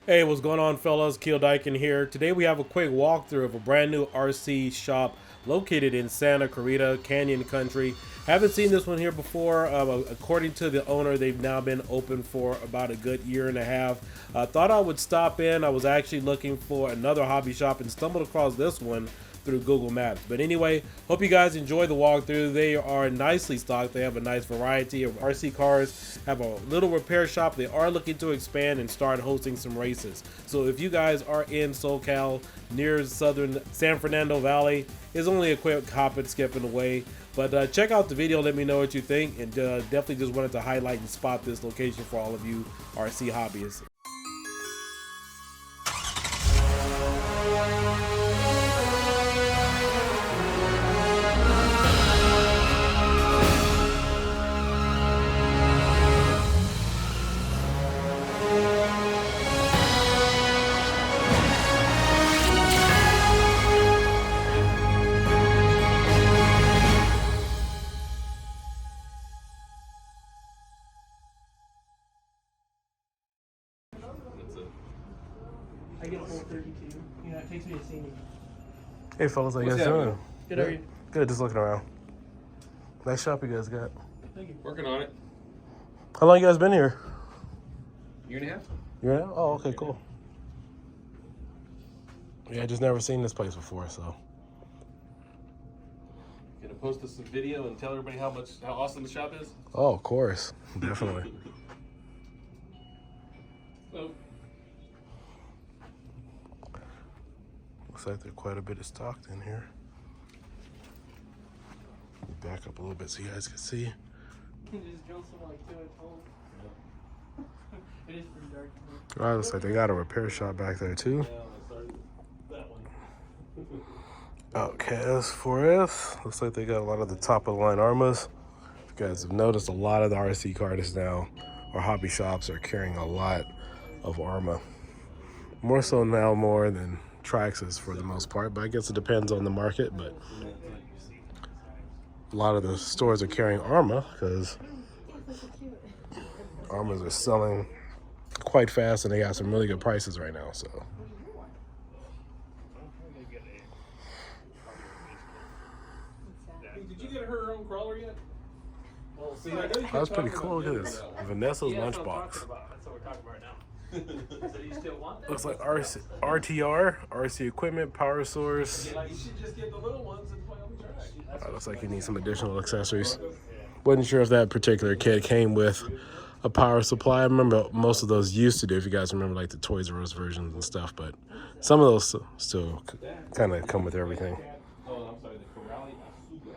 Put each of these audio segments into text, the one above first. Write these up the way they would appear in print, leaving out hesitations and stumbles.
Hey, what's going on, fellas? Keel Dyken here. Today we have a quick walkthrough of a brand new RC shop located in Santa Clarita, Canyon Country. Haven't seen this one here before. According to the owner, they've now been open for about a good year and a half. Thought I would stop in. I was actually looking for another hobby shop and stumbled across this one through Google Maps. But anyway, hope you guys enjoy the walkthrough. They are nicely stocked. They have a nice variety of RC cars, have a little repair shop. They are looking to expand and start hosting some races. So if you guys are in SoCal, near southern San Fernando Valley, it's only a quick hop and skipping away. But check out the video, let me know what you think, and definitely just wanted to highlight and spot this location for all of you RC hobbyists. I get a full 32. You know, it takes me to see me. Hey fellas, how you guys doing? Good, how are you? Good, just looking around. Nice shop you guys got. Thank you. Working on it. How long you guys been here? Year and a half? Yeah? Oh, okay, cool. Yeah, I just never seen this place before, so. Gonna post us some video and tell everybody how awesome the shop is. Oh, of course, definitely. So, Looks like there's quite a bit of stocked in here. Back up a little bit so you guys can see. You just drilled some like 2-inch holes. It is pretty dark in here. Oh, looks like they got a repair shop back there too. yeah, I started that one. Okay, as for us, looks like they got a lot of the top of the line arrmas. If you guys have noticed, a lot of the RC cartists now, or hobby shops, are carrying a lot of arrma. More so now more than traxxas for the most part, but I guess it depends on the market. But a lot of the stores are carrying arrma because arrmas are selling quite fast and they got some really good prices right now. So Hey, did you get her own crawler yet? Well, see, I know you that was pretty cool. Look at this, Vanessa's That's lunchbox. what we're talking about right now. So you still want that? Looks like RTR, RC equipment, power source. Yeah, you should just get the little ones and play on the track. Looks like you need some additional accessories. Wasn't sure if that particular kit came with a power supply. I remember most of those used to do, if you guys remember, like the Toys R Us versions and stuff, but some of those still kind of come with everything. Oh, I'm sorry, the Corrali Asuga.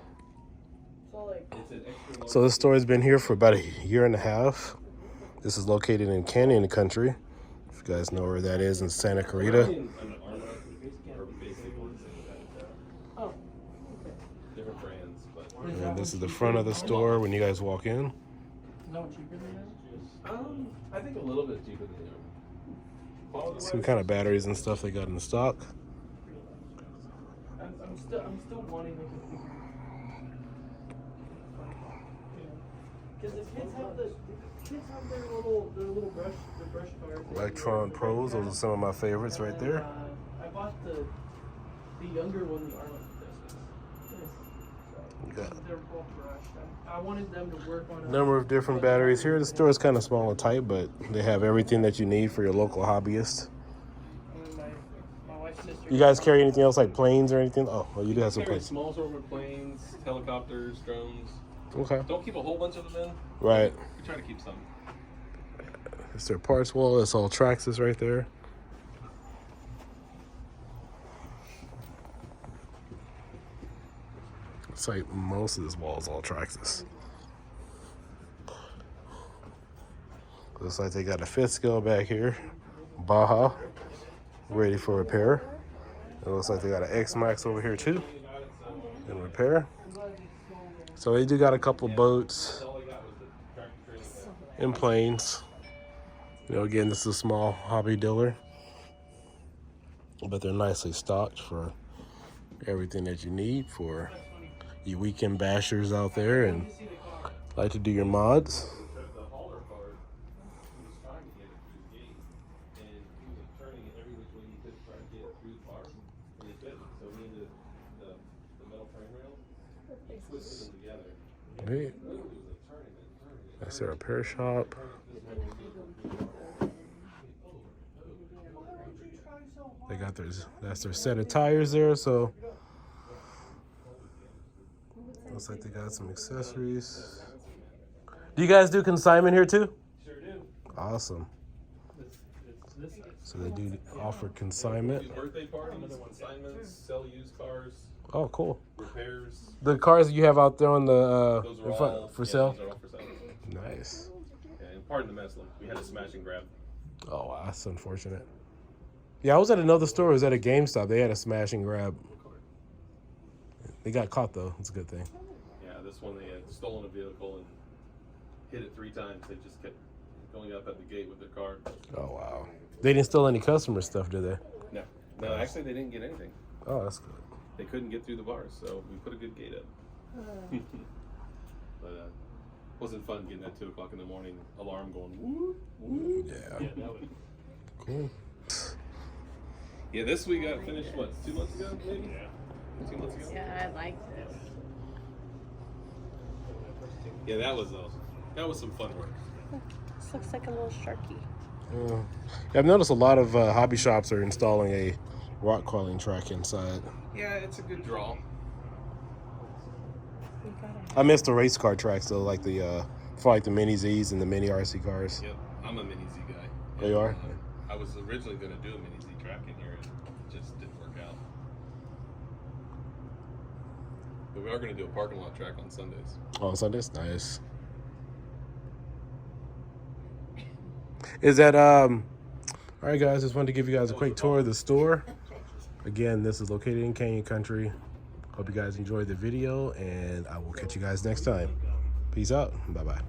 So like, It's an extra So this store has been here for about a year and a half. This is located in Canyon Country. If you guys know where that is, in Santa Clarita. oh, Different brands, but And this is the front of the store when you guys walk in. is that one cheaper than that? I think a little bit cheaper than the See what kind of batteries and stuff they got in stock. I'm still wanting like a bigger. Because the kids have their little brush cars. Electron Pros, those are some of my favorites right there. I bought the younger one, the armor. You got They're both brushed. I wanted them to work on a number of different batteries here. The store is kind of small and tight, but they have everything that you need for your local hobbyist. And my wife's sister. You guys carry anything else like planes or anything? Oh, well, you do have some Carry planes. small sort planes, helicopters, drones. Okay. Don't keep a whole bunch of them in. Right. We try to keep some. It's their parts wall. It's all traxxas right there. It's like most of this wall is all traxxas. Looks like they got a fifth scale back here. Baja. Ready for repair. It looks like they got an X-Max over here too. In repair. So they do got a couple boats and planes. You know, again, this is a small hobby dealer, but they're nicely stocked for everything that you need for you weekend bashers out there and like to do your mods. Right. That's their repair shop. They got that's their set of tires there, so looks like they got some accessories. Do you guys do consignment here too? Sure do. Awesome. So they do offer consignment. Birthday parties, consignments, sell used cars, Oh, cool. repairs. The cars that you have out there on the Those in are front all for yeah, sale? Those are all for sale. Nice. Yeah, and pardon the mess. Look, we had a smash and grab. Oh, wow, that's unfortunate. Yeah, I was at another store. It was at a GameStop. They had a smash and grab. They got caught though. It's a good thing. Yeah, this one they had stolen a vehicle and hit it 3 times. They just kept going up at the gate with their car. Oh wow. They didn't steal any customer stuff, did they? No, no, actually they didn't get anything. Oh, that's good. They couldn't get through the bars, so we put a good gate up. But wasn't fun getting at 2 o'clock in the morning, alarm going whoop, whoop. Yeah. Yeah, that was Cool. Yeah, this we got finished, what, 2 months ago, maybe? Yeah. 2 months ago? Yeah, I like this. Yeah, that was some fun work. This looks like a little sharky. Yeah, I've noticed a lot of hobby shops are installing a rock crawling track inside. Yeah, it's a good draw. You gotta I miss the race car tracks though, like the for like the mini Z's and the mini RC cars. Yep, I'm a mini Z guy. Oh, you are? I was originally going to do a mini Z track in here and it just didn't work out. But we are going to do a parking lot track on Sundays. Oh, on Sundays? Nice. Is that all right, guys? Just wanted to give you guys a quick tour of the store. Again, this is located in Canyon Country. Hope you guys enjoyed the video, and I will catch you guys next time. Peace out. Bye-bye.